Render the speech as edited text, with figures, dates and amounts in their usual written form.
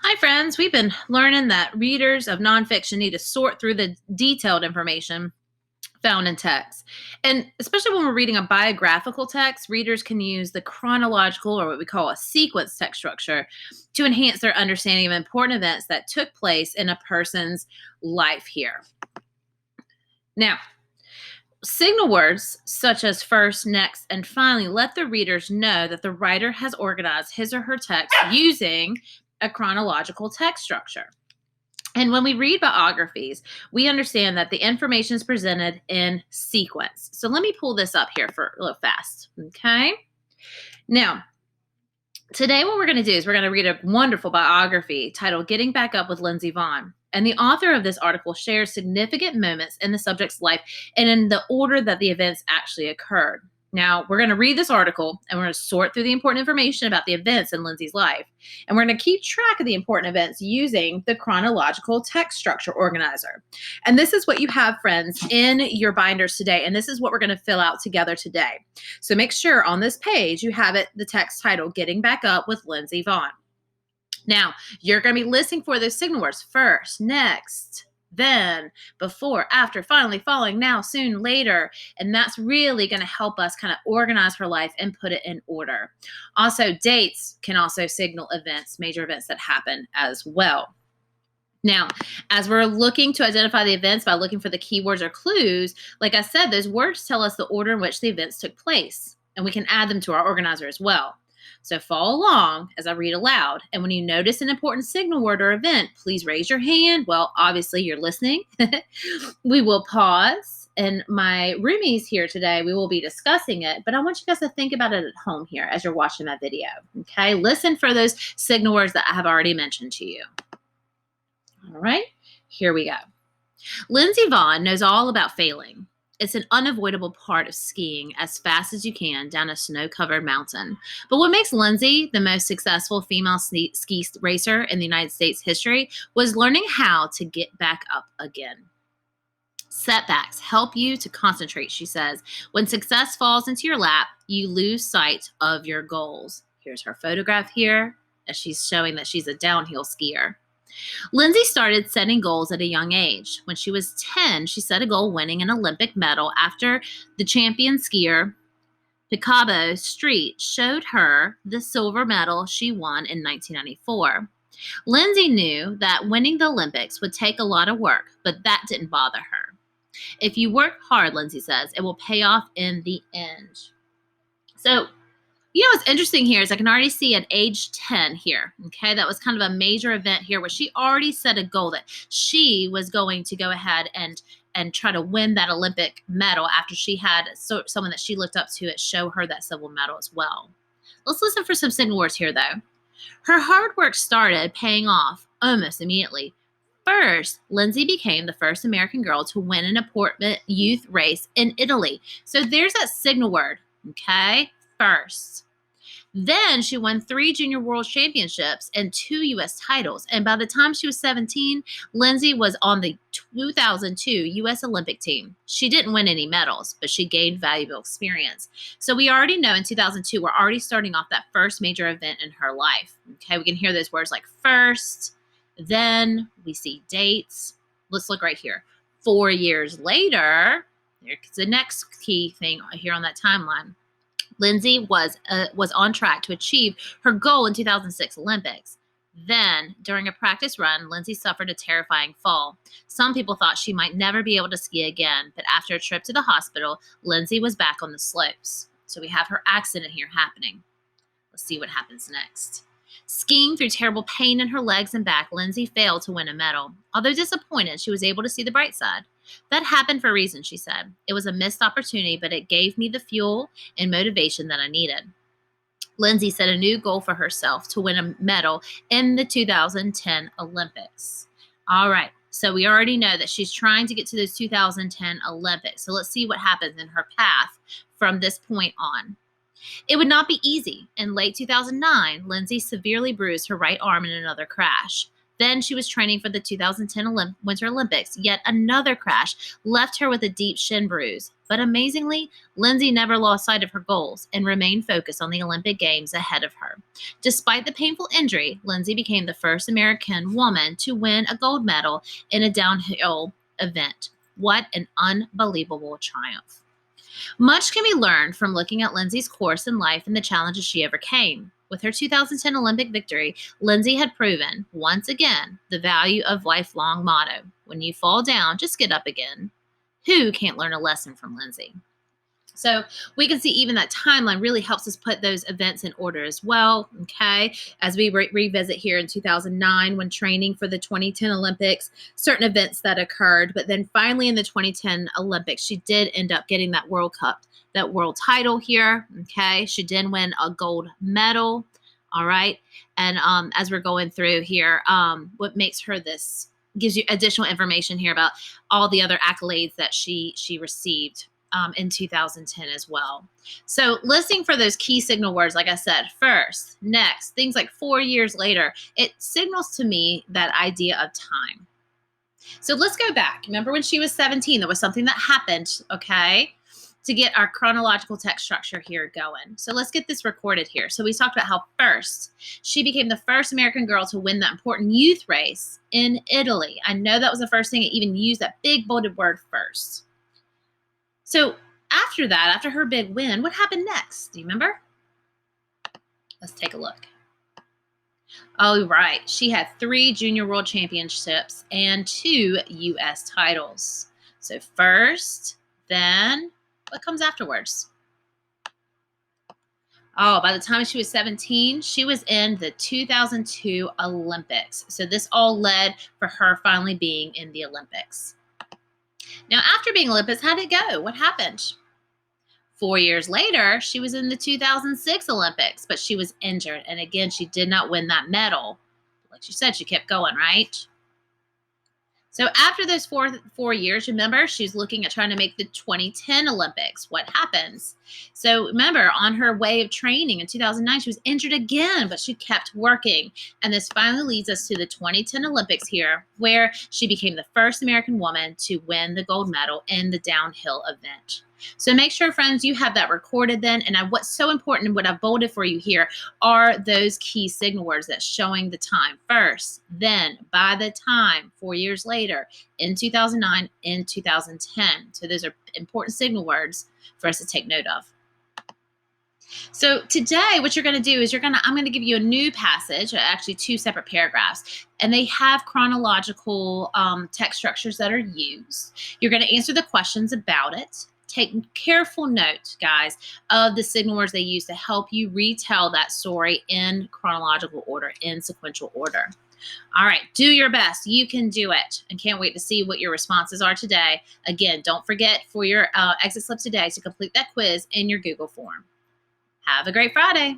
Hi, friends. We've been learning that readers of nonfiction need to sort through the detailed information found in text. And especially when we're reading a biographical text, readers can use the chronological or what we call a sequence text structure to enhance their understanding of important events that took place in a person's life here. Now, signal words such as first, next, and finally let the readers know that the writer has organized his or her text using a chronological text structure. And when we read biographies, we understand that the information is presented in sequence. So let me pull this up here for a little fast. Okay. Now, today what we're going to do is we're going to read a wonderful biography titled Getting Back Up with Lindsey Vonn. And the author of this article shares significant moments in the subject's life and in the order that the events actually occurred. Now, we're going to read this article and we're going to sort through the important information about the events in Lindsey's life. And we're going to keep track of the important events using the chronological text structure organizer. And this is what you have, friends, in your binders today. And this is what we're going to fill out together today. So make sure on this page you have the text title, Getting Back Up with Lindsey Vonn. Now, you're going to be listening for those signal words: first, next, then, before, after, finally, following, now, soon, later. And that's really going to help us kind of organize her life and put it in order. Also, dates can also signal events, major events that happen as well. Now, as we're looking to identify the events by looking for the keywords or clues, like I said, those words tell us the order in which the events took place, and we can add them to our organizer as well. So follow along as I read aloud. And when you notice an important signal word or event, please raise your hand. Well, obviously you're listening. We will pause. And my roomies here today, we will be discussing it, but I want you guys to think about it at home here as you're watching my video. Okay, listen for those signal words that I have already mentioned to you. All right, here we go. Lindsey Vonn knows all about failing. It's an unavoidable part of skiing as fast as you can down a snow-covered mountain. But what makes Lindsey the most successful female ski racer in the United States history was learning how to get back up again. Setbacks help you to concentrate, she says. When success falls into your lap, you lose sight of your goals. Here's her photograph here as she's showing that she's a downhill skier. Lindsey started setting goals at a young age. When she was 10, she set a goal winning an Olympic medal after the champion skier, Picabo Street, showed her the silver medal she won in 1994. Lindsey knew that winning the Olympics would take a lot of work, but that didn't bother her. If you work hard, Lindsey says, it will pay off in the end. So, what's interesting here is I can already see at age 10 here, okay? That was kind of a major event here where she already set a goal that she was going to go ahead and try to win that Olympic medal after she had someone that she looked up to show her that silver medal as well. Let's listen for some signal words here, though. Her hard work started paying off almost immediately. First, Lindsey became the first American girl to win an important youth race in Italy. So there's that signal word, okay? First. Then she won 3 junior world championships and 2 U.S. titles. And by the time she was 17, Lindsey was on the 2002 U.S. Olympic team. She didn't win any medals, but she gained valuable experience. So we already know in 2002, we're already starting off that first major event in her life. Okay, we can hear those words like first, then we see dates. Let's look right here. 4 years later, there's the next key thing here on that timeline. Lindsey was on track to achieve her goal in 2006 Olympics. Then, during a practice run, Lindsey suffered a terrifying fall. Some people thought she might never be able to ski again, but after a trip to the hospital, Lindsey was back on the slopes. So we have her accident here happening. Let's see what happens next. Skiing through terrible pain in her legs and back, Lindsey failed to win a medal. Although disappointed, she was able to see the bright side. That happened for a reason, she said. It was a missed opportunity, but it gave me the fuel and motivation that I needed. Lindsey set a new goal for herself to win a medal in the 2010 Olympics. All right, so we already know that she's trying to get to those 2010 Olympics. So let's see what happens in her path from this point on. It would not be easy. In late 2009, Lindsey severely bruised her right arm in another crash. Then she was training for the 2010 Winter Olympics. Yet another crash left her with a deep shin bruise. But amazingly, Lindsay never lost sight of her goals and remained focused on the Olympic Games ahead of her. Despite the painful injury, Lindsay became the first American woman to win a gold medal in a downhill event. What an unbelievable triumph. Much can be learned from looking at Lindsay's course in life and the challenges she overcame. With her 2010 Olympic victory, Lindsay had proven, once again, the value of lifelong motto. When you fall down, just get up again. Who can't learn a lesson from Lindsay? So we can see even that timeline really helps us put those events in order as well, okay? As we revisit here in 2009 when training for the 2010 Olympics, certain events that occurred, but then finally in the 2010 Olympics, she did end up getting that World Cup, that world title here, okay? She did win a gold medal, all right? And as we're going through here, what makes her this, gives you additional information here about all the other accolades that she received in 2010 as well. So listening for those key signal words, like I said, first, next, things like 4 years later, it signals to me that idea of time. So let's go back. Remember when she was 17, there was something that happened, okay, to get our chronological text structure here going. So let's get this recorded here. So we talked about how first, she became the first American girl to win that important youth race in Italy. I know that was the first thing it even used that big bolded word first. So after that, after her big win, what happened next? Do you remember? Let's take a look. Oh, right. She had 3 junior world championships and 2 U.S. titles. So first, then what comes afterwards? Oh, by the time she was 17, she was in the 2002 Olympics. So this all led for her finally being in the Olympics. Now, after being Olympics, how did it go? What happened? 4 years later, she was in the 2006 Olympics, but she was injured. And again, she did not win that medal. Like she said, she kept going, right? So after those four years, remember, she's looking at trying to make the 2010 Olympics. What happens? So remember, on her way of training in 2009, she was injured again, but she kept working. And this finally leads us to the 2010 Olympics here, where she became the first American woman to win the gold medal in the downhill event. So make sure, friends, you have that recorded then. And what's so important and what I've bolded for you here are those key signal words that's showing the time. First, then, by the time, 4 years later, in 2009, in 2010. So those are important signal words for us to take note of. So today, what you're going to do is I'm going to give you a new passage, actually 2 separate paragraphs, and they have chronological text structures that are used. You're going to answer the questions about it. Take careful note, guys, of the signal words they use to help you retell that story in chronological order, in sequential order. All right, do your best. You can do it. And can't wait to see what your responses are today. Again, don't forget for your exit slip today to complete that quiz in your Google form. Have a great Friday.